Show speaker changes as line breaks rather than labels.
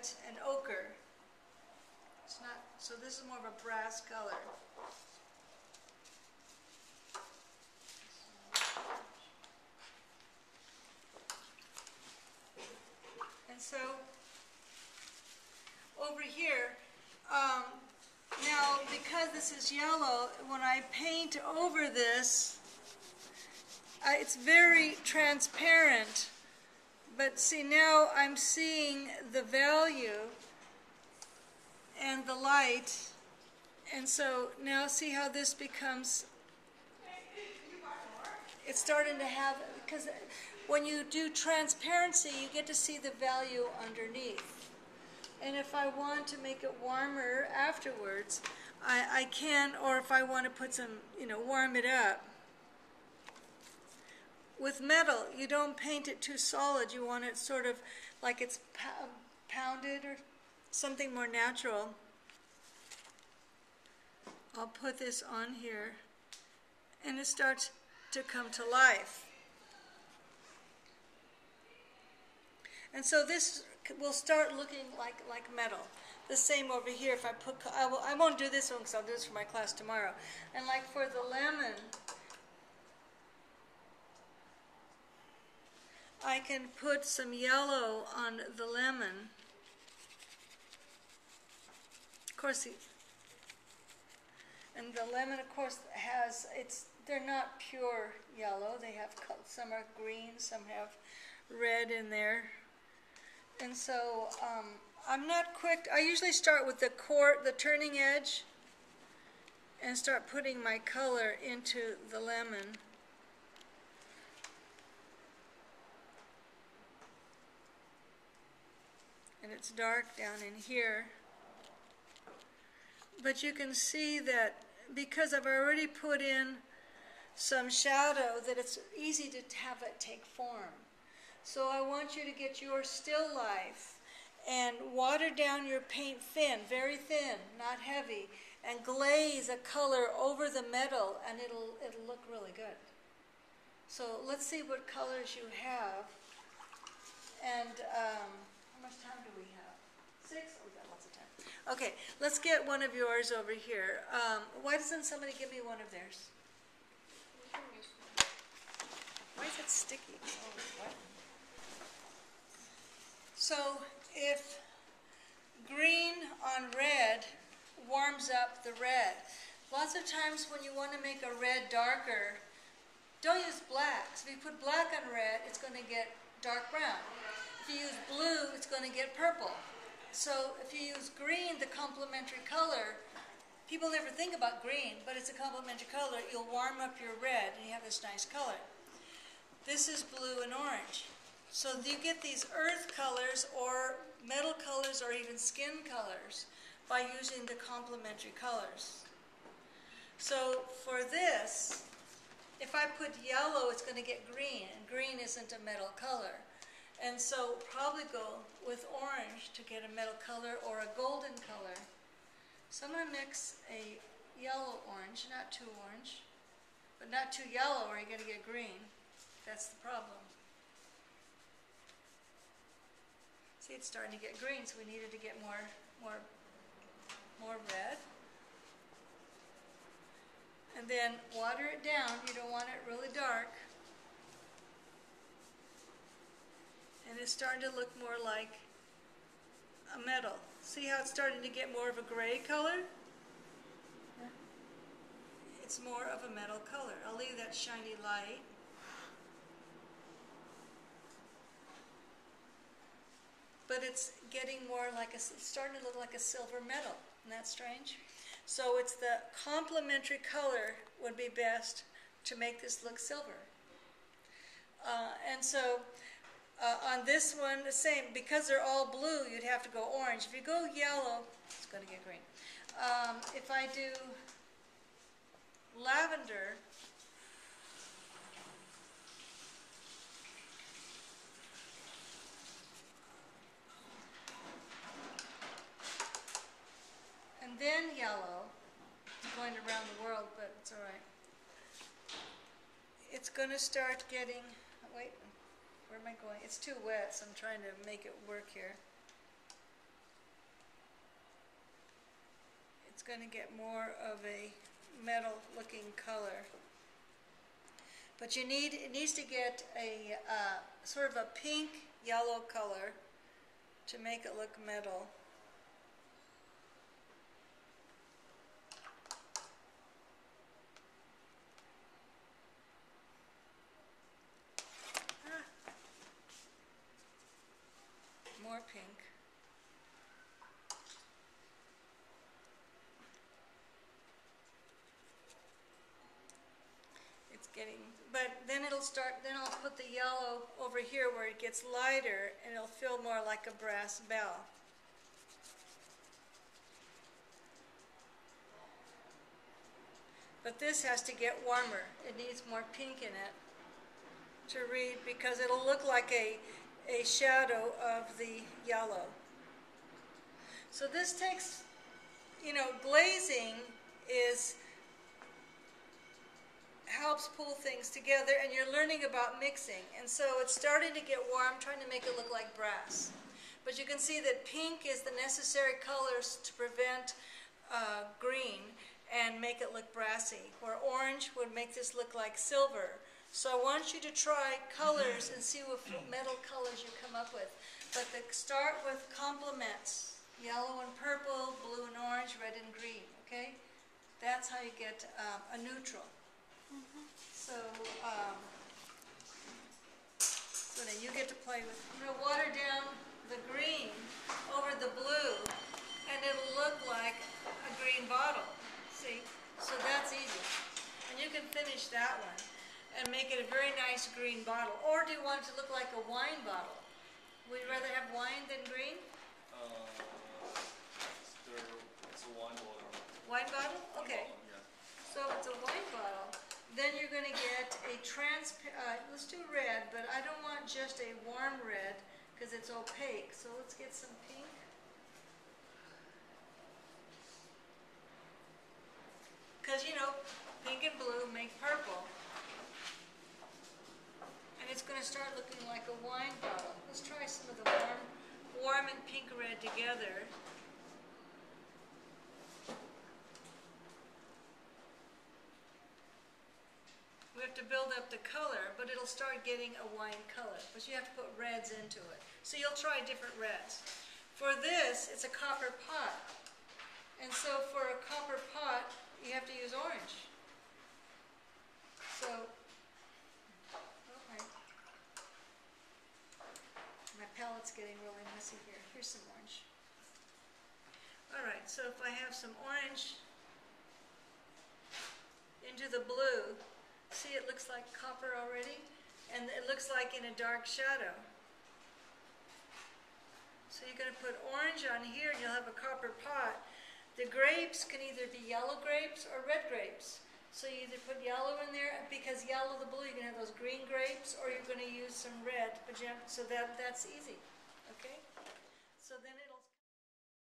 violet and ochre. It's not, so this is more of a brass color. And so over here, now because this is yellow, when I paint over this, it's very transparent. But see, now I'm seeing the value and the light. And so now see how this becomes, it's starting to have, because when you do transparency, you get to see the value underneath. And if I want to make it warmer afterwards, I can, or if I want to put some, warm it up. With metal, you don't paint it too solid. You want it sort of like it's pounded or something more natural. I'll put this on here, and it starts to come to life. And so this will start looking like metal. The same over here. If I put, I won't do this one because I'll do this for my class tomorrow. And like for the lemon, I can put some yellow on the lemon. Of course, and the lemon, of course, has, they're not pure yellow. They have, some are green, some have red in there. And so I'm not quick. I usually start with the turning edge and start putting my color into the lemon. And it's dark down in here. But you can see that because I've already put in some shadow, that it's easy to have it take form. So I want you to get your still life and water down your paint thin, very thin, not heavy, and glaze a color over the metal, and it'll look really good. So let's see what colors you have. And how much time do we have? 6? Oh, we got lots of time. Okay, let's get one of yours over here. Why doesn't somebody give me one of theirs? Why is it sticky? Oh, what? So if green on red warms up the red, lots of times when you want to make a red darker, don't use blacks. If you put black on red, it's going to get dark brown. If you use blue, it's going to get purple. So if you use green, the complementary color, people never think about green, but it's a complementary color. You'll warm up your red and you have this nice color. This is blue and orange. So you get these earth colors or metal colors or even skin colors by using the complementary colors. So for this, if I put yellow, it's going to get green, and green isn't a metal color. And so probably go with orange to get a metal color or a golden color. So I'm going to mix a yellow orange, not too orange, but not too yellow or you're going to get green. That's the problem. See, it's starting to get green, so we needed to get more red. And then water it down. You don't want it really dark. And it's starting to look more like a metal. See how it's starting to get more of a gray color? It's more of a metal color. I'll leave that shiny light. But it's getting more like it's starting to look like a silver metal. Isn't that strange? So it's the complementary color would be best to make this look silver. And so on this one, the same. Because they're all blue, you'd have to go orange. If you go yellow, it's going to get green. If I do lavender, and then yellow, it's going around the world, but it's all right. It's going to start getting, wait, where am I going? It's too wet, so I'm trying to make it work here. it's going to get more of a metal looking color. But it needs to get a sort of a pink yellow color to make it look metal. More pink. It's getting, but then it'll start, then I'll put the yellow over here where it gets lighter and it'll feel more like a brass bell. But this has to get warmer. It needs more pink in it to read because it'll look like a shadow of the yellow. So this takes, you know, glazing helps pull things together, and you're learning about mixing. And so it's starting to get warm, trying to make it look like brass. But you can see that pink is the necessary colors to prevent green and make it look brassy, where orange would make this look like silver. So I want you to try colors and see what metal colors you come up with. But start with complements, yellow and purple, blue and orange, red and green, okay? That's how you get a neutral. So, so then you get to play with, I'm going to water down the green over the blue, and it'll look like a green bottle. See? So that's easy. And you can finish that one and make it a very nice green bottle. Or do you want it to look like a wine bottle? Would you rather have wine than green?
It's a wine bottle.
Wine bottle? Okay.
Wine bottle, yeah.
So if it's a wine bottle, then you're going to get a let's do red, but I don't want just a warm red because it's opaque. So let's get some pink. Because, you know, pink and blue make purple. And it's going to start looking like a wine bottle. Let's try some of the warm and pink red together. We have to build up the color, but it'll start getting a wine color. But you have to put reds into it. So you'll try different reds. For this, it's a copper pot. And so for a copper pot, you have to use orange. So, okay. My palette's getting really messy here. Here's some orange. All right, so if I have some orange into the blue, see it looks like copper already? And it looks like in a dark shadow. So you're going to put orange on here and you'll have a copper pot. The grapes can either be yellow grapes or red grapes. So you either put yellow in there, because yellow, the blue, you're going to have those green grapes, or you're going to use some red. So that's easy, okay? So then